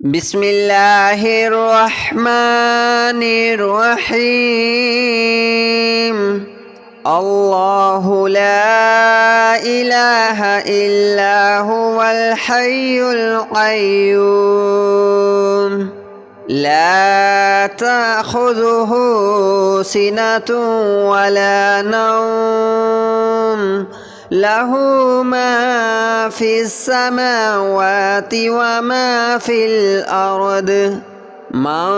بسم الله الرحمن الرحيم. الله لا إله إلا هو الحي القيوم لا تأخذه سنة ولا نوم له ما في السماوات وما في الأرض من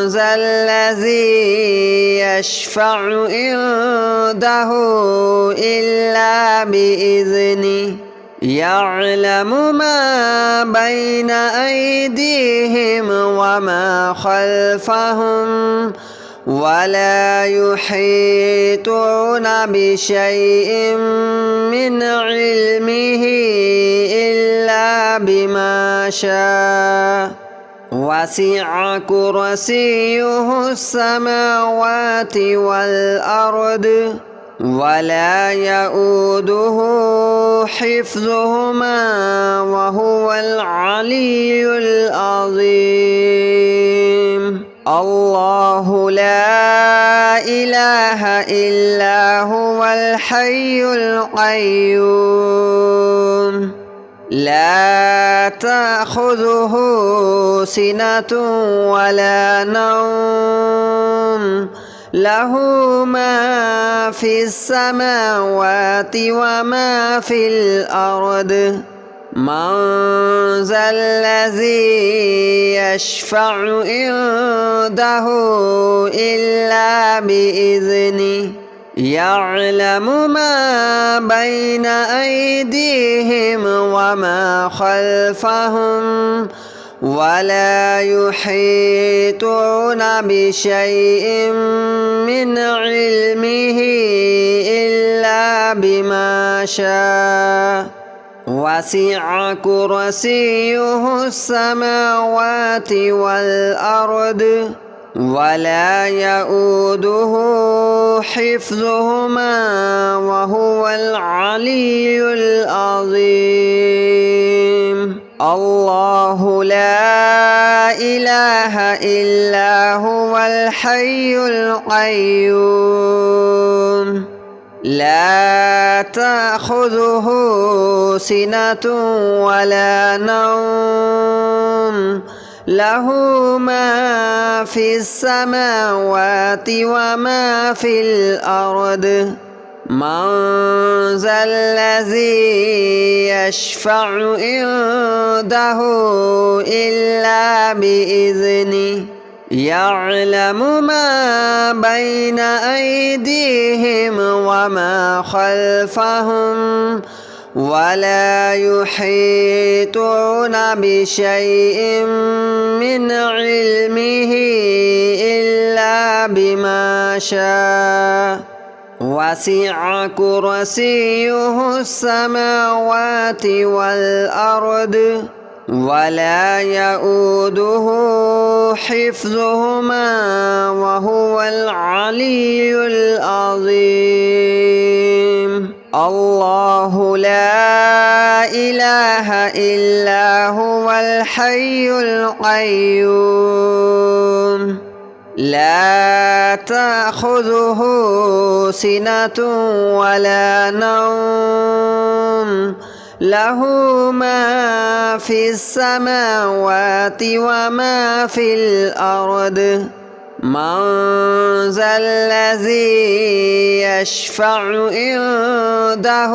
ذا الذي يشفع عنده إلا بإذنه يعلم ما بين أيديهم وما خلفهم ولا يحيطون بشيء من علمه إلا بما شاء وسع كرسيه السماوات والأرض ولا يؤوده حفظهما وهو العلي العظيم. الله لا إله إلا هو الحي القيوم لا تأخذه سنة ولا نوم له ما في السماوات وما في الأرض من ذا الذي يشفع عنده إلا بإذنه يعلم ما بين أيديهم وما خلفهم ولا يحيطون بشيء من علمه إلا بما شاء وسع كرسيه السماوات والأرض ولا يؤوده حفظهما وهو العلي العظيم. الله لا إله إلا هو الحي القيوم لا تأخذه سنة ولا نوم له ما في السماوات وما في الأرض من ذا الذي يشفع عنده إلا بإذنه يعلم ما بين أيديهم وما خلفهم ولا يحيطون بشيء من علمه إلا بما شاء وسع كرسيه السماوات والأرض ولا يؤوده حفظهما وهو العلي العظيم. الله لا إله إلا هو الحي القيوم لا تأخذه سنة ولا نوم له ما في السماوات وما في الأرض من ذا الذي يشفع عنده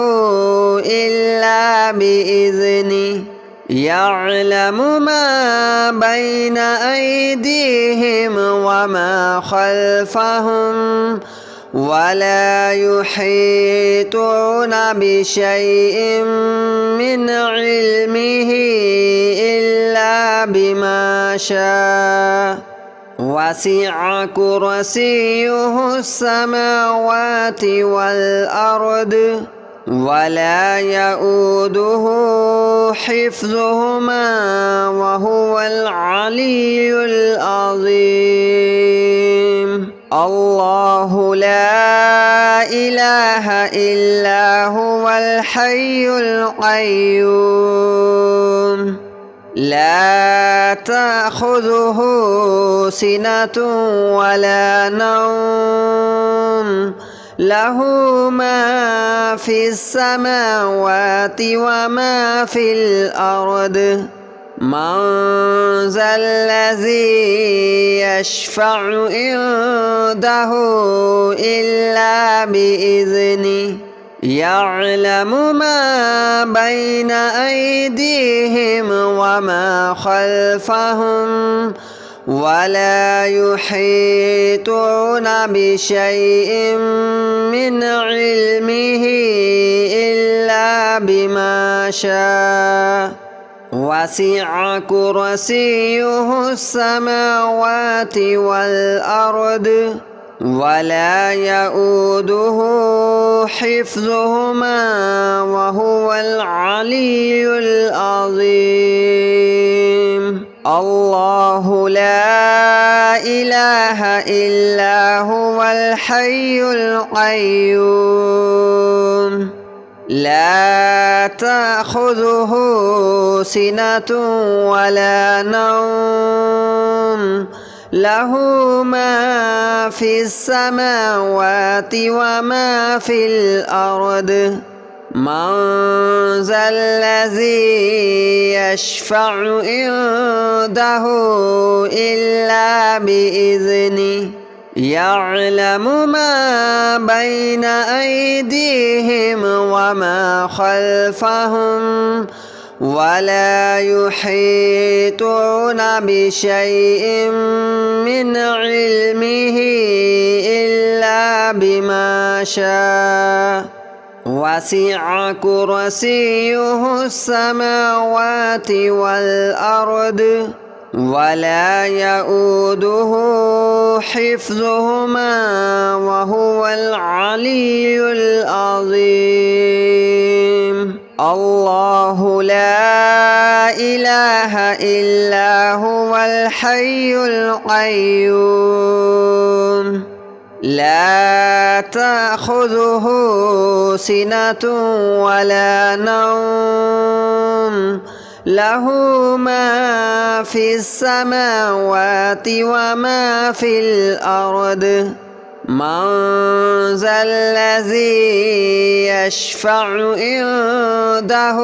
إلا بإذنه يعلم ما بين أيديهم وما خلفهم ولا يحيطون بشيء من علمه إلا بما شاء وسع كرسيه السماوات والأرض ولا يؤوده حفظهما وهو العلي العظيم. الله لا إله إلا هو الحي القيوم لا تأخذه سنة ولا نوم له ما في السماوات وما في الأرض من ذا الذي يشفع عنده إلا بإذنه يعلم ما بين أيديهم وما خلفهم ولا يحيطون بشيء من علمه إلا بما شاء وسع كرسيه السماوات والأرض ولا يؤوده حفظهما وهو العلي العظيم الله لا إله إلا هو الحي القيوم لا تأخذه سنة ولا نوم له ما في السماوات وما في الأرض من ذا الذي يشفع عنده إلا بإذنه يعلم ما بين أيديهم وما خلفهم ولا يحيطون بشيء من علمه إلا بما شاء وسع كرسيه السماوات والأرض ولا يؤوده حفظهما وهو العلي العظيم الله لا إله إلا هو الحي القيوم لا تأخذه سنة ولا نوم له ما في السماوات وما في الأرض من ذا الذي يشفع عنده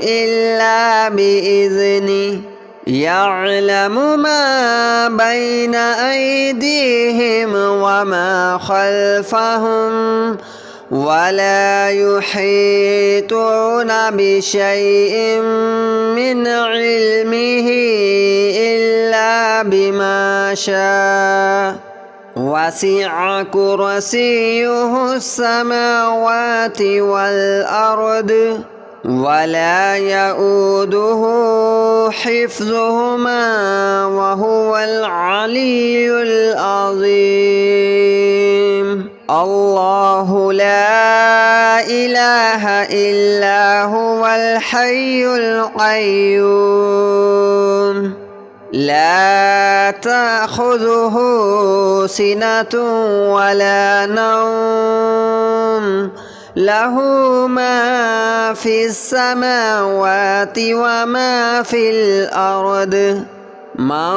إلا بإذنه يعلم ما بين أيديهم وما خلفهم ولا يحيطون بشيء من علمه إلا بما شاء وسع كرسيه السماوات والأرض ولا يؤوده حفظهما وهو العلي العظيم الله لا إله إلا هو الحي القيوم لا تأخذه سنة ولا نوم له ما في السماوات وما في الأرض من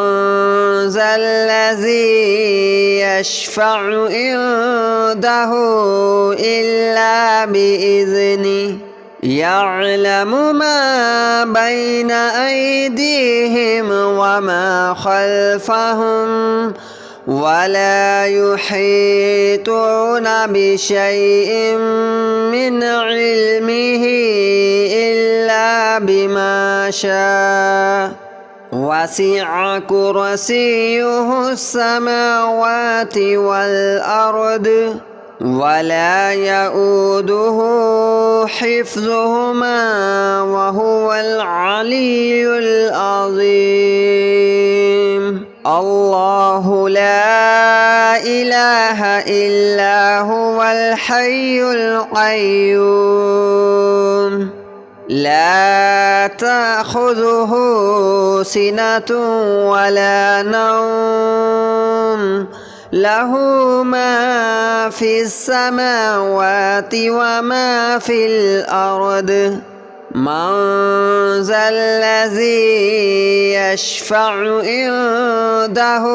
ذا الذي يشفع عنده إلا بإذنه يعلم ما بين أيديهم وما خلفهم ولا يحيطون بشيء من علمه إلا بما شاء وسع كرسيه السماوات والأرض ولا يؤوده حفظهما وهو العلي العظيم الله لا إله إلا هو الحي القيوم لا تأخذه سنة ولا نوم له ما في السماوات وما في الأرض من ذا الذي يشفع عنده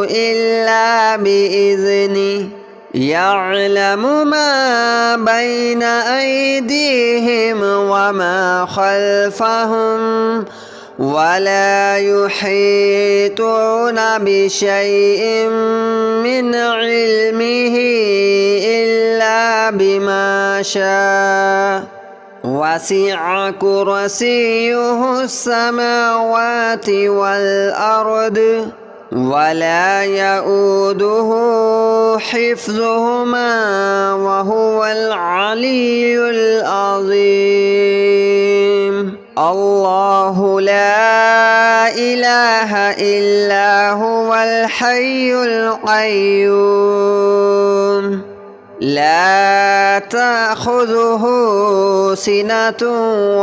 إلا بإذنه يعلم ما بين أيديهم وما خلفهم ولا يحيطون بشيء من علمه إلا بما شاء وسع كرسيه السماوات والأرض ولا يؤوده حفظهما وهو العلي العظيم. الله لا إله إلا هو الحي القيوم لا تأخذه سنة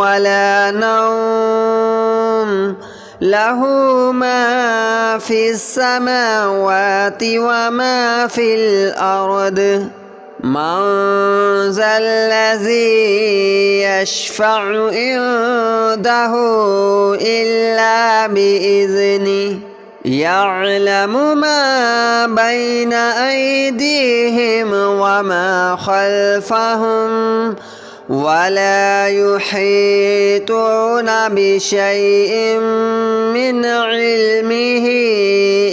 ولا نوم له ما في السماوات وما في الأرض من ذا الذي يشفع عنده إلا بإذنه يعلم ما بين أيديهم وما خلفهم ولا يحيطون بشيء من علمه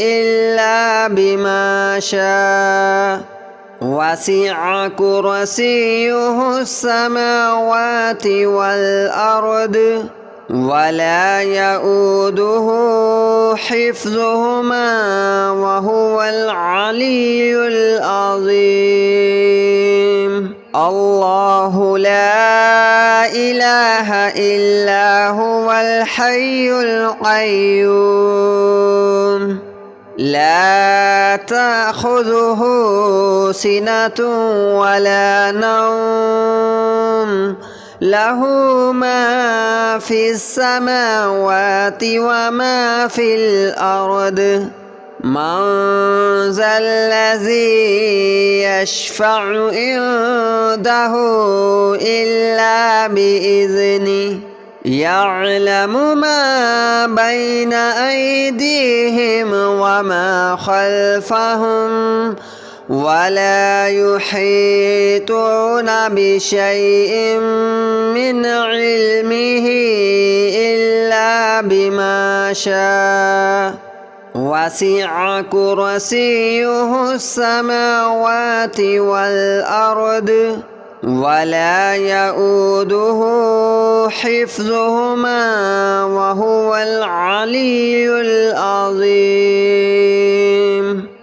إلا بما شاء وسع كرسيه السماوات والأرض ولا يؤوده حفظهما وهو العلي العظيم. الله لا إله إلا هو الحي القيوم لا تأخذه سنة ولا نوم له ما في السماوات وما في الأرض من ذا الذي يشفع عنده إلا بإذنه يعلم ما بين أيديهم وما خلفهم ولا يحيطون بشيء من علمه إلا بما شاء وسع كرسيه السماوات والأرض ولا يؤوده حفظهما وهو العلي العظيم.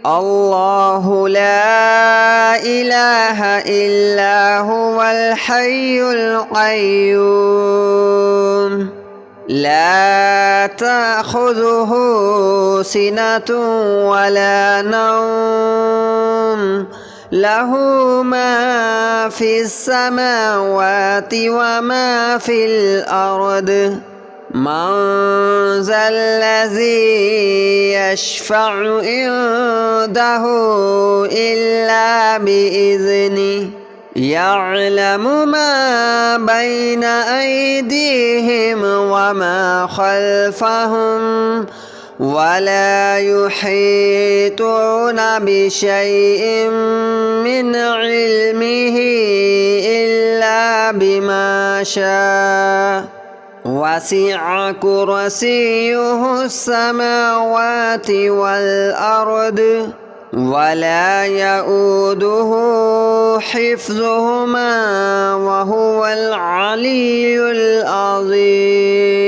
الله لا إله إلا هو الحي القيوم لا تأخذه سنة ولا نوم له ما في السماوات وما في الأرض من ذا الذي يشفع عنده إلا بإذنه يعلم ما بين أيديهم وما خلفهم ولا يحيطون بشيء من علمه إلا بما شاء وسع كرسيه السماوات والأرض ولا يؤوده حفظهما وهو العلي العظيم.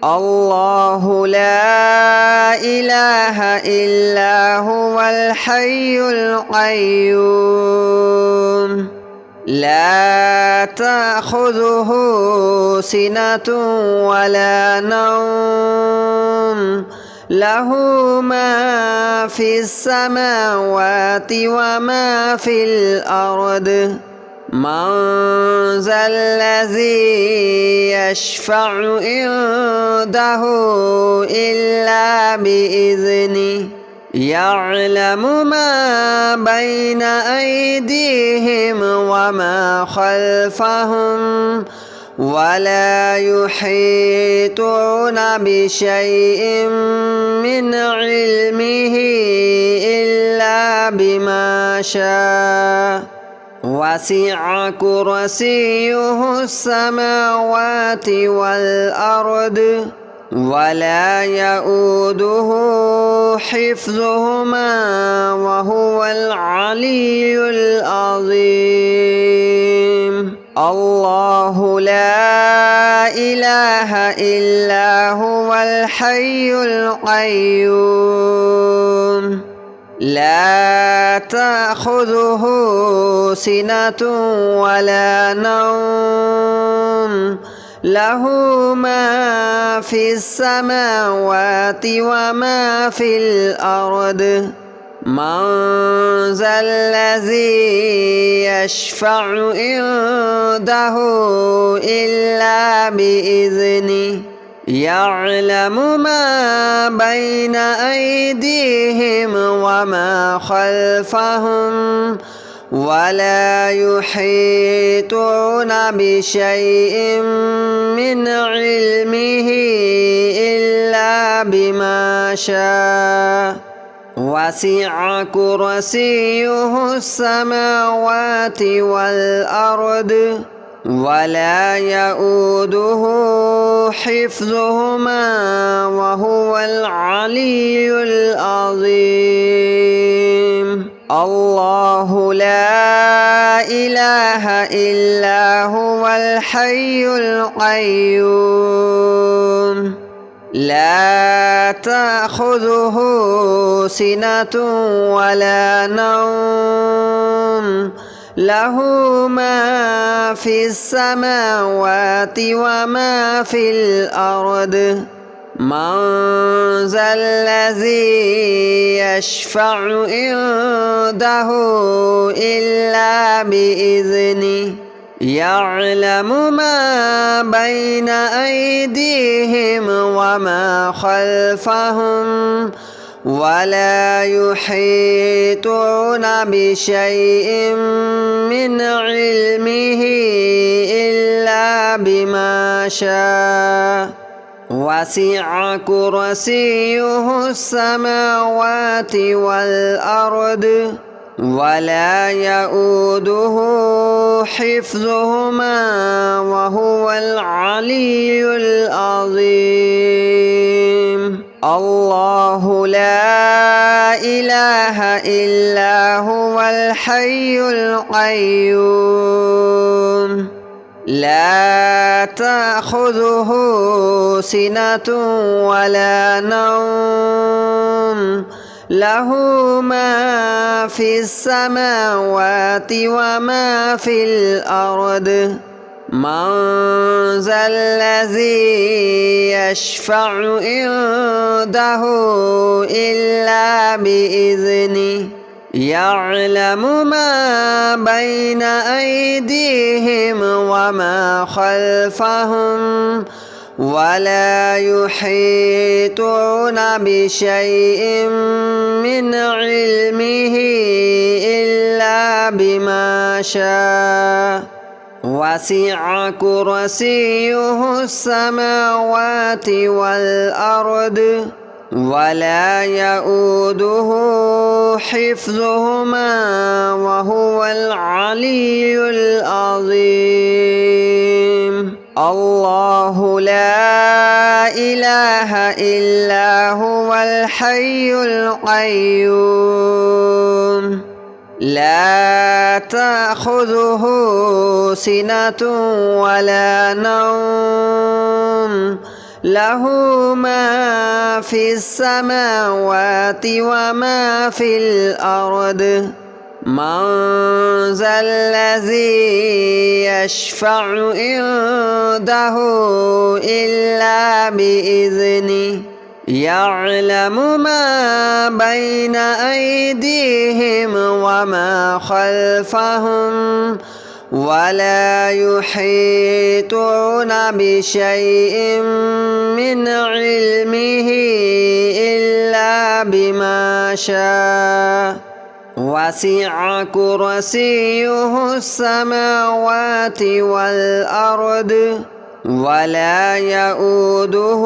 الله لا إله إلا هو الحي القيوم لا تأخذه سنة ولا نوم له ما في السماوات وما في الأرض من ذا الذي يشفع عنده إلا بإذنه يعلم ما بين أيديهم وما خلفهم ولا يحيطون بشيء من علمه إلا بما شاء وسع كرسيه السماوات والأرض ولا يؤوده حفظهما وهو العلي العظيم الله لا إله إلا هو الحي القيوم لا تأخذه سنة ولا نوم له ما في السماوات وما في الأرض من ذا الذي يشفع عنده إلا بإذنه يعلم ما بين أيديهم وما خلفهم ولا يحيطون بشيء من علمه إلا بما شاء وسع كرسيه السماوات والأرض ولا يؤوده حفظهما وهو العلي العظيم الله لا إله إلا هو الحي القيوم لا تأخذه سنة ولا نوم له ما في السماوات وما في الأرض من ذا الذي يشفع عنده إلا بإذنه يعلم ما بين أيديهم وما خلفهم ولا يحيطون بشيء من علمه إلا بما شاء وسع كرسيه السماوات والأرض ولا يؤوده حفظهما وهو العلي العظيم الله لا إله إلا هو الحي القيوم لا تأخذه سنة ولا نوم له ما في السماوات وما في الأرض من ذا الذي يشفع عنده إلا بإذنه يعلم ما بين أيديهم وما خلفهم ولا يحيطون بشيء من علمه إلا بما شاء وسع كرسيه السماوات والأرض ولا يؤوده حفظهما وهو العلي العظيم الله لا إله إلا هو الحي القيوم لا تأخذه سنة ولا نوم له ما في السماوات وما في الأرض من ذا الذي يشفع عنده إلا بإذنه يعلم ما بين أيديهم وما خلفهم ولا يحيطون بشيء من علمه إلا بما شاء وسع كرسيه السماوات والأرض ولا يؤوده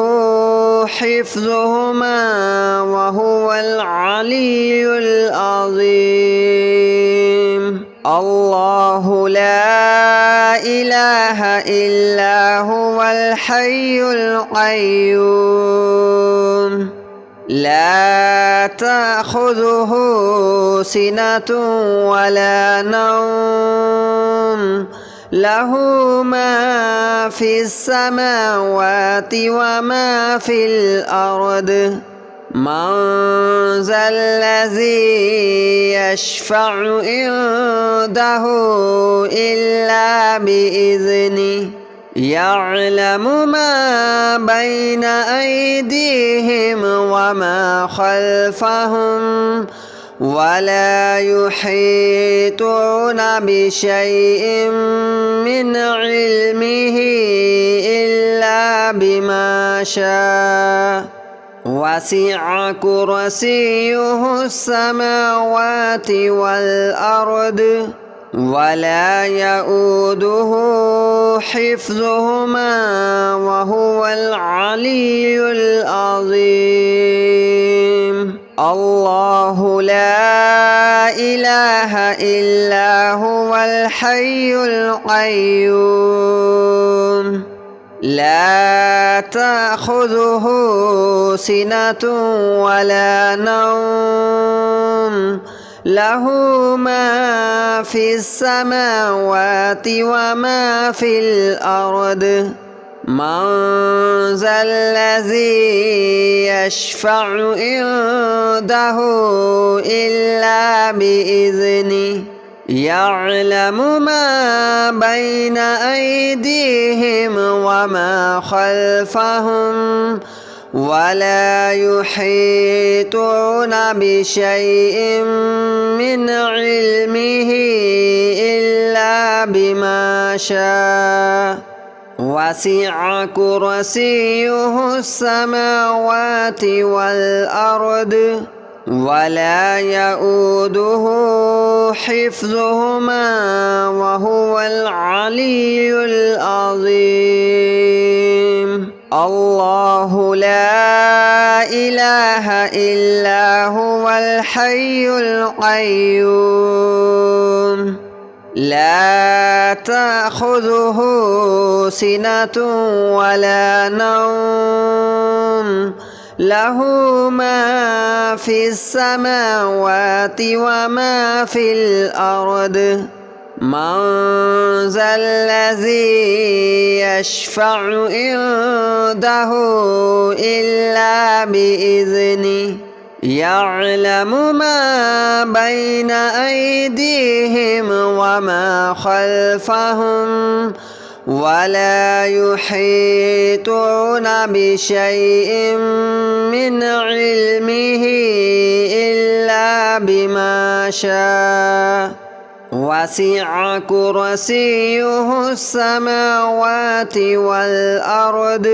حفظهما وهو العلي العظيم الله لا إله إلا هو الحي القيوم لا تأخذه سنة ولا نوم له ما في السماوات وما في الأرض من ذا الذي يشفع عنده إلا بإذنه يعلم ما بين أيديهم وما خلفهم ولا يحيطون بشيء من علمه إلا بما شاء وسع كرسيه السماوات والأرض ولا يؤوده حفظهما وهو العلي العظيم الله لا إله إلا هو الحي القيوم لا تأخذه سنة ولا نوم له ما في السماوات وما في الأرض من ذا الذي يشفع عنده إلا بإذنه يعلم ما بين أيديهم وما خلفهم ولا يحيطون بشيء من علمه إلا بما شاء وسع كرسيه السماوات والأرض ولا يؤوده حفظهما وهو العلي العظيم الله لا إله إلا هو الحي القيوم لا تأخذه سنة ولا نوم له ما في السماوات وما في الأرض من ذا الذي يشفع عنده إلا بإذنه يعلم ما بين أيديهم وما خلفهم ولا يحيطون بشيء من علمه إلا بما شاء وسع كرسيه السماوات والأرض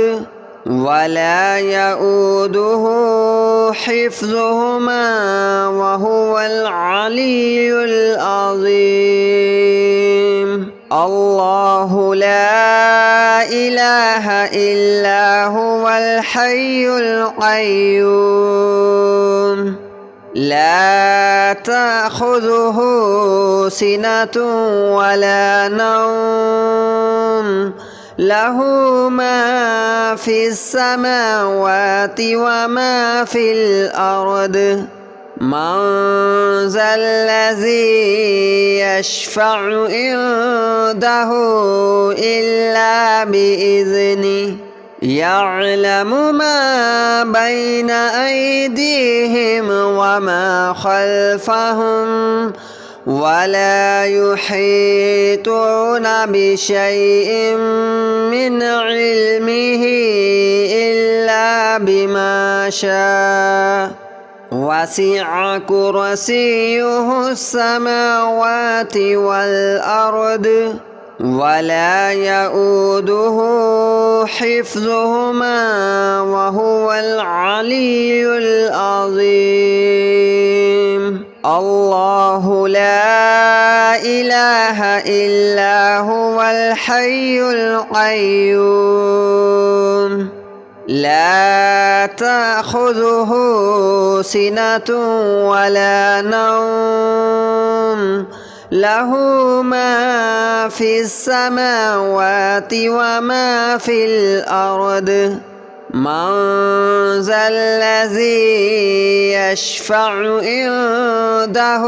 ولا يؤوده حفظهما وهو العلي العظيم الله لا إله إلا هو الحي القيوم لا تأخذه سنة ولا نوم له ما في السماوات وما في الأرض من ذا الذي يشفع عنده إلا بإذنه يعلم ما بين أيديهم وما خلفهم ولا يحيطون بشيء من علمه إلا بما شاء وسع كرسيه السماوات والأرض ولا يؤوده حفظهما وهو العلي العظيم الله لا إله إلا هو الحي القيوم لا تأخذه سنة ولا نوم له ما في السماوات وما في الأرض من ذا الذي يشفع عنده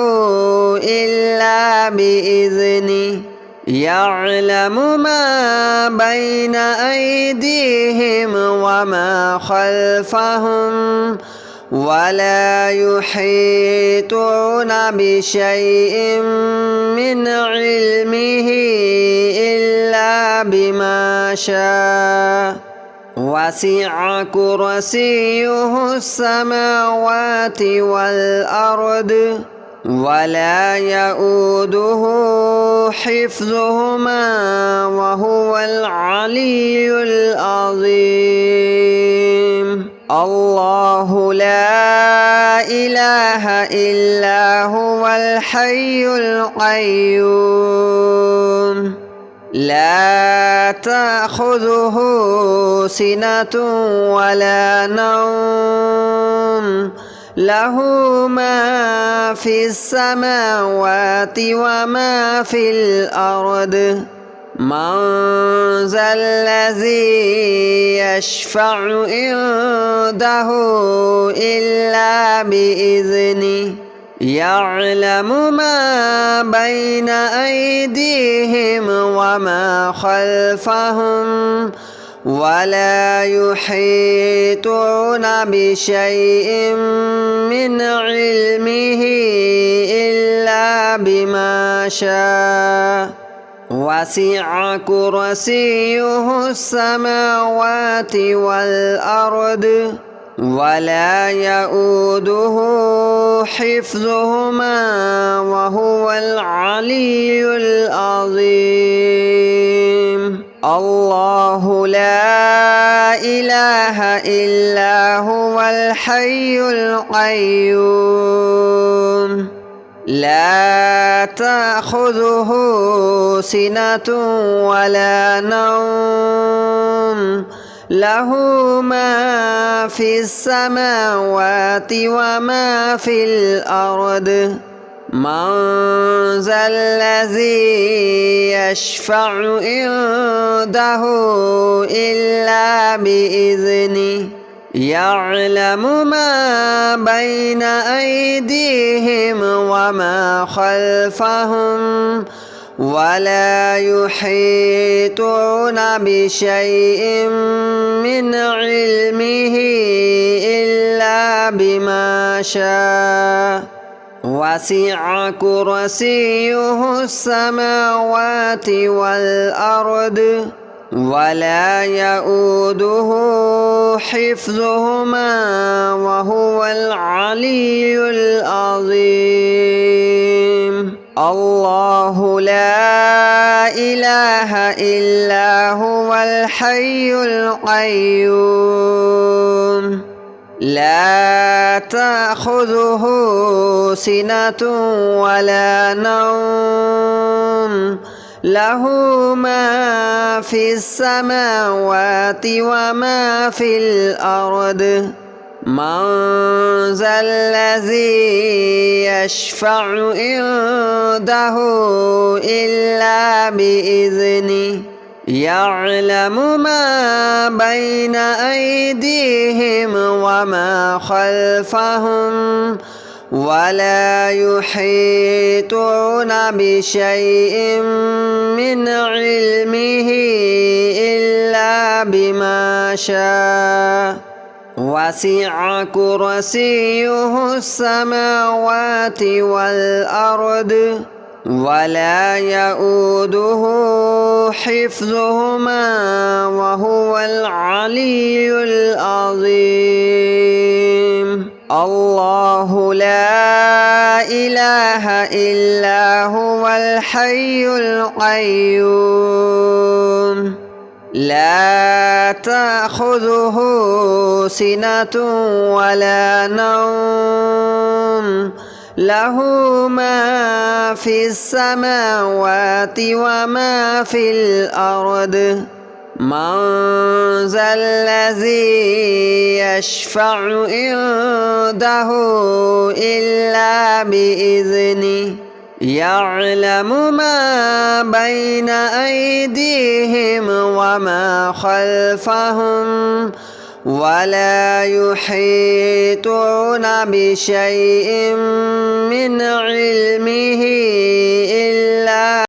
إلا بإذنه يعلم ما بين أيديهم وما خلفهم ولا يحيطون بشيء من علمه إلا بما شاء وسع كرسيه السماوات والأرض ولا يؤوده حفظهما وهو العلي العظيم الله لا إله إلا هو الحي القيوم لا تأخذه سنة ولا نوم له ما في السماوات وما في الأرض من ذا الذي يشفع عنده إلا بإذنه يعلم ما بين أيديهم وما خلفهم ولا يحيطون بشيء من علمه إلا بما شاء وسع كرسيه السماوات والأرض ولا يؤوده حفظهما وهو العلي العظيم الله لا إله إلا هو الحي القيوم لا تأخذه سنة ولا نوم له ما في السماوات وما في الأرض من ذا الذي يشفع عنده إلا بإذنه يعلم ما بين أيديهم وما خلفهم ولا يحيطون بشيء من علمه إلا بما شاء وسع كرسيه السماوات والأرض ولا يؤوده حفظهما وهو العلي العظيم الله لا إله إلا هو الحي القيوم لا تأخذه سنة ولا نوم له ما في السماوات وما في الأرض من ذا الذي يشفع عنده إلا بإذنه يعلم ما بين أيديهم وما خلفهم ولا يحيطون بشيء من علمه إلا بما شاء وسع كرسيه السماوات والأرض ولا يؤوده حفظهما وهو العلي العظيم الله لا إله إلا هو الحي القيوم لا تأخذه سنة ولا نوم له ما في السماوات وما في الأرض من ذا الذي يشفع عنده إلا بإذنه يعلم ما بين أيديهم وما خلفهم ولا يحيطون بشيء من علمه إلا